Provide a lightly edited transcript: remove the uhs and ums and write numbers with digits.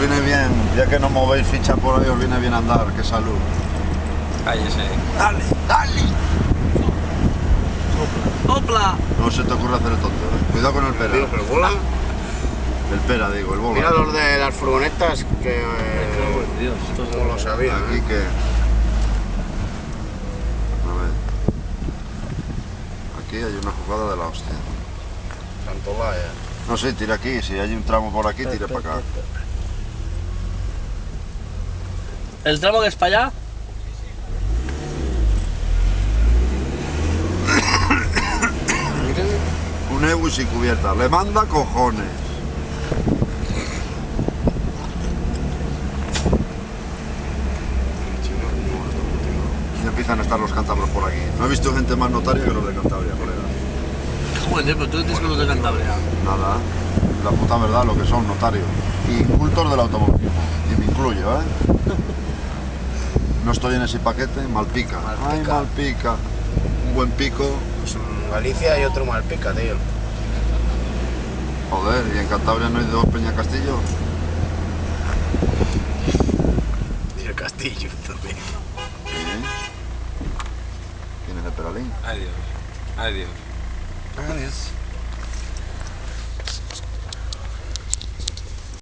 viene bien, ya que no movéis ficha por ahí, os viene bien andar, qué salud. Cállese. ¡Dale, dale! ¡Hopla! No se te ocurre hacer el tonto, ¿eh? Cuidado con el pera. Digo, pero bola. El pera, digo, el bola. Mira los de las furgonetas que... Dios, esto es no lo sabía. Aquí que... A ver. Aquí hay una jugada de la hostia. Santolaya. No sé, tira aquí, si hay un tramo por aquí, tira para acá. ¿El tramo que es para allá? Un ebus y cubierta, le manda cojones. Ya empiezan a estar los cántabros por aquí. No he visto gente más notaria que los de Cantabria, colega. Joder, pero tú dices que los de Cantabria. Nada, la puta verdad lo que son notarios. Y cultos del automovilismo. Y me incluyo, ¿eh? No estoy en ese paquete, Malpica. Ay, Malpica. Malpica. Un buen pico. Pues en Galicia hay otro Malpica, tío. Joder, ¿y en Cantabria no hay dos Peñacastillo? Y el castillo también. Sí. ¿Quién es el Peralín? Adiós. Adiós. Adiós.